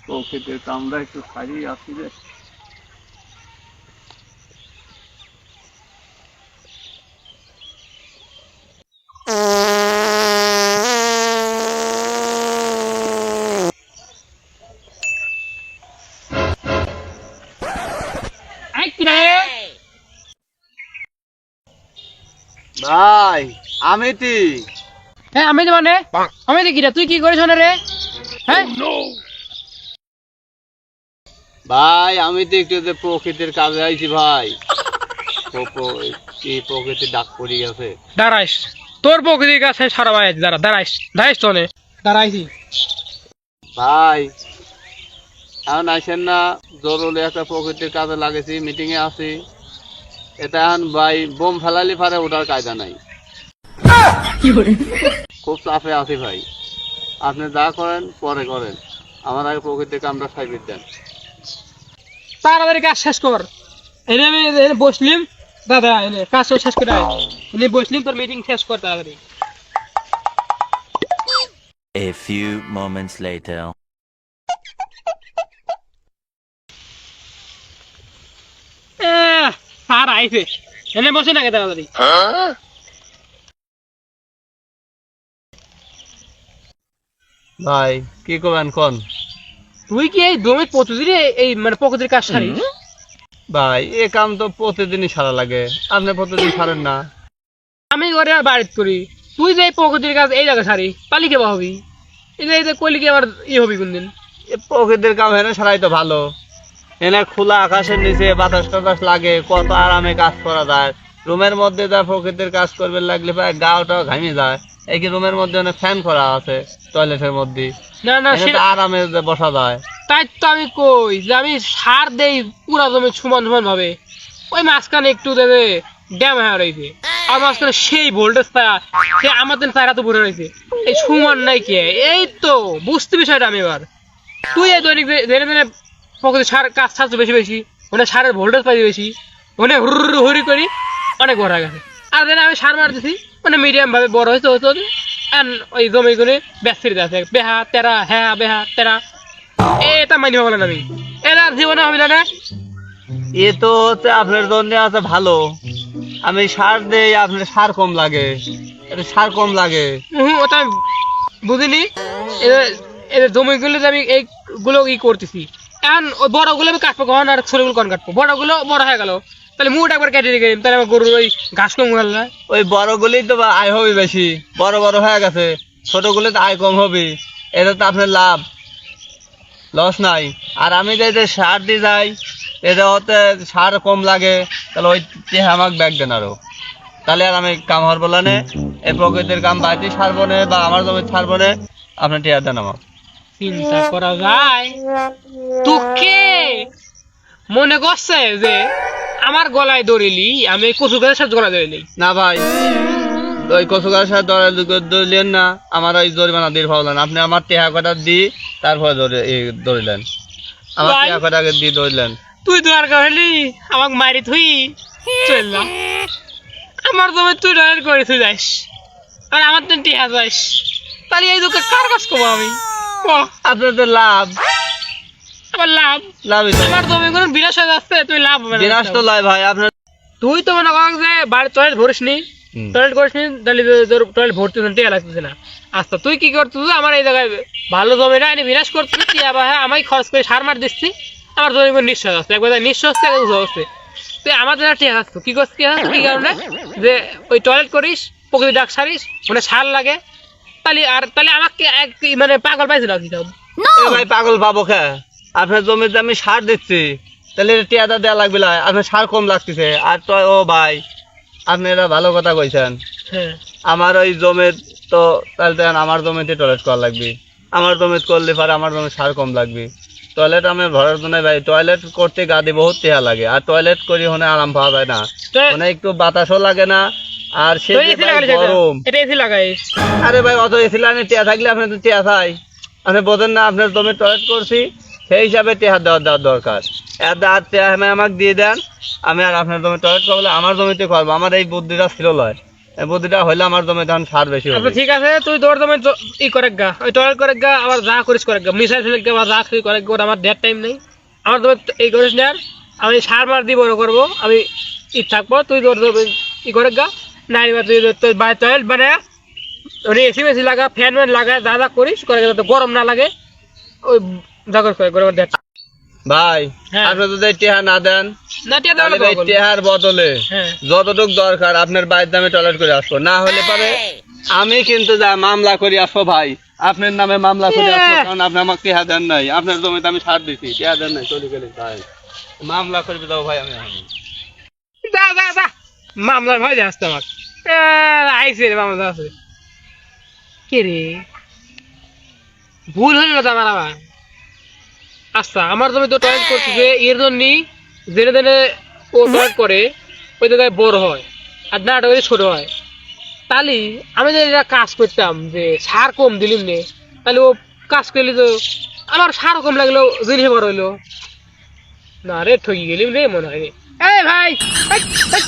প্রকৃতির কামরা একটু ছাড়িয়ে আসি রে। ভাই আমিতি। হ্যাঁ আমি মানে আমি দেখি না, তুই কি করিস রে? হ্যাঁ ভাই আমি তো একটু যে প্রকৃতির কাজে আইছি ভাই। কি প্রকৃতির ডাক পড়ে গেছে। দাঁড়াইস, তোর প্রকৃতির কাছে সারা ভাই দাঁড়াইস দাঁড়াইস তো দাঁড়াইছি ভাই এখন আসেন না, জরুরি একটা প্রকৃতির কাজে লাগেছি, মিটিং এ আছি। এটা এখন ভাই বোম ফেলালি পারে ওঠার কায়দা নাই, খুব চাপে আছি ভাই। আপনি যা করেন পরে করেন, আমার আগে প্রকৃতির কামটা সাইবির দেন। তাড়াতাড়ি কাজ শেষ কর। এনে আমি এনে বসলিম দাদা, এনে কাজ শেষ করে আয়। এনে বসলিম, তোর মিটিং শেষ কর তাড়াতাড়ি। A few moments later. Sir আইছে, এনে বসে না তাড়াতাড়ি। ভাই কি করবেন কোন? তুই কি এই জমি প্রতিদিন এই মানে প্রকৃতির কাজ সারিস? ভাই এ কাম তো প্রতিদিনই সারা লাগে, আপনি প্রতিদিন সারেন না। আমি ঘরে আর বাড়িতে করি, তুই যে প্রকৃতির কাজ এই জায়গায় সারি পালি কেবা হবি? এই যে কইলি কি আমার ই হবি কোনদিন? এ প্রকৃতির কাম হেনে সারাই তো ভালো। এনে খোলা আকাশের নিচে বাতাস টাতাস লাগে, কত আরামে কাজ করা যায়। রুমের মধ্যে যা প্রকৃতির কাজ করবে লাগলে প্রায় গাওটাও ঘামিয়ে যায়। এই কি রুমের মধ্যে অনেক ফ্যান করা আছে টয়লেটের মধ্যে, না না এনে তো আরামে বসা যায়। তাই তো আমি কই যে আমি সার দেই পুরা জমি সমান সমান ভাবে, ওই মাঝখানে একটু দেবে ড্যাম হয়ে রয়েছে, আর মাঝখানে সেই ভোল্টেজ পায় সে আমাদের তারা তো ভরে রয়েছে, এই সমান নাই কে? এই তো বুঝতে বিষয়টা আমি এবার। তুই এই দৈনিক ধীরে ধীরে প্রকৃতি সার কাজ ছাড়ছো বেশি বেশি, ওখানে সারের ভোল্টেজ পাই বেশি, ওখানে হুড়ি করি অনেক বড় হয়ে গেছে। আর দেন আমি সার মারতেছি মানে মিডিয়াম ভাবে বড় হয়েছে হতে হতে ওই জমি গুলি ব্যস্ত আছে বেহা তেরা, হ্যাঁ বেহা তেরা। এটা মানি হবে না, আমি এর আর জীবনে হবে না। এ তো হচ্ছে আপনার জন্য আছে ভালো, আমি সার দেই আপনার সার কম লাগে, এটা সার কম লাগে। ওটা আমি বুঝিনি। এদের জমিগুলো যে আমি এইগুলো ই করতেছি, এখন ওই বড়গুলো আমি কাটবো কখন, আর ছোটগুলো কখন কাটবো? বড়গুলো বড় হয়ে গেল, তাহলে মুড একবার কেটে রেখে দিন, তাহলে আমার গরুর ওই ঘাস কম গেল না। ওই বড়গুলি তো আয় হবে বেশি, বড় বড় হয়ে গেছে, ছোটগুলি তো আয় কম হবে। এটা তো আপনার লাভ, লস নাই। আর আমি যে সার দিয়ে যাই, এটা হতে সার কম লাগে, তাহলে ওই আমাকে ব্যাগ দেন আরো, তাহলে আর আমি কাম হওয়ার বলানে এই প্রকৃতির কাম বাড়িতে সারবো না বা আমার জমি ছাড়বো না, আপনার টিয়া দেন আমার। চিন্তা করা যায় তোকে মনে করছে যে আমার গলায় ধরিলি, আমি কচু গাছের সাথে গলায় ধরিলি না ভাই, ওই কচু গাছের সাথে ধরলেন না, আমার ওই জরিমানা দিয়ে ভাবলেন। আপনি আমার টেহা কটা দিয়ে তারপরে ধরিলেন, আমার টেহা কটাকে দিয়ে ধরলেন। তুই দরকার হলি আমাকে মারি থুই চললাম, আমার জমি তুই ডলার করে তুই যাইস আর আমার তো টিহা যাইস, তাহলে এই দুঃখে কার কাজ করবো আমি? আপনার তো লাভ, আমার লাভ লাভই তো। আমার জমি কোনো বিনাশ হয়ে যাচ্ছে, তুই লাভ হবে না। বিনাশ তো লয় ভাই আপনার। তুই তো মনে কর যে বাড়ি টয়লেট ভরিস নি, টয়লেট করিস নি, তাহলে টয়লেট ভরতে টিয়া লাগতেছে না। আচ্ছা তুই কি করছিস? আমার এই জায়গায় ভালো জমিটা এনে বিনাশ করছিস, আবার হ্যাঁ আমি খরচ করে সার মার দিচ্ছি, আমার জমি নিঃশ্বাস আসছে, একবার নিঃশ্বাস হচ্ছে, একবার উঠে হচ্ছে। তুই আমাদের টিয়া আসতো কি করছিস? কি কারণে? যে ওই টয়লেট করিস, প্রকৃতি ডাক সারিস, মানে সার লাগে, তাহলে আমাকে মানে পাগল পাইছিল কি? ভাই পাগল পাবো খা, আপনার জমিতে আমি সার দিচ্ছি, তাহলে টিয়াটা দেওয়া লাগবে না, আপনার সার কম লাগতেছে। আর তো ও ভাই আপনি এটা ভালো কথা কইছেন, আমার ওই জমির তো তাহলে আমার জমিতে টয়লেট করা লাগবে, আমার জমিত করলে পরে আমার জমি সার কম লাগবে। টয়লেট আমি ভরার জন্য ভাই টয়লেট করতে গাদি বহুত টেহা লাগে, আর টয়লেট করি হনে আরাম পাওয়া যায় না, মানে একটু বাতাসও লাগে না। আর সে গরম, আরে ভাই অত এসি লাইনে টেহা থাকলে আপনি তো টেহা চাই, আপনি বোঝেন না? আপনার জমি টয়লেট করছি সেই হিসাবে টেহা দেওয়ার দরকার। আর টেহা আমাকে দিয়ে দেন, আমি আর আপনার জমি টয়লেট করবো, আমার জমিতে করবো। আমার এই বুদ্ধিটা ছিল লয়, এই বুদ্ধিটা হইলে আমার জমি ধান সার বেশি আচ্ছা হবে। ঠিক আছে, তুই তোর জমি ই করে গা, ওই টয়লেট করে গা, আবার যা করিস করে গা, মিসাইল ফেলে গা, আবার যা তুই করে গা, ওটা আমার দেড় টাইম নেই। আমার জমি এই করিস না আর, আমি সার মার দিয়ে বড় করবো, আমি ই থাকবো, তুই তোর জমি ই করে গা, নাই বা তুই তোর বাড়ি টয়লেট বানায় ওই এসি মেসি লাগা, ফ্যান ম্যান লাগা, যা যা করিস করে গা, যাতে গরম না লাগে, ওই যা করে করে দেড়। ভাই হ্যাঁ। আপনি যদি টেহা না দেন না টিয়া তাহলে ভাই টেহার বদলে হ্যাঁ যতটুক দরকার আপনার বাড়িতে আমি টয়লেট করে আসবো, না হলে পারে আমি কিন্তু যা মামলা করি আসবো ভাই, আপনার নামে মামলা করে আসবো, কারণ আপনি আমাকে টেহা দেন নাই, আপনার জমিতে আমি সার দিছি, টেহা দেন নাই, চলে গেলে ভাই মামলা করবে দাও ভাই আমি যা যা যা, মামলার ভয় আসতে আমার আইসে রে মামলা আছে। কে রে, ভুল হইল না তো আমার আবার। আচ্ছা আমার জমি তো টয়লেট করতেছে, এর জন্যই জেনে জেনে ও টয়লেট করে, ওই জায়গায় বড় হয় আর না ওটা ছোট হয়। তাহলে আমি যদি এটা কাজ করতাম যে সার কম দিলিম নে, তাহলে ও কাজ করলে তো আমার সার কম লাগলো, জিনিস বড় হইলো না রে, ঠকি গেলিম রে মনে হয় রে। এই ভাই, এই, এই,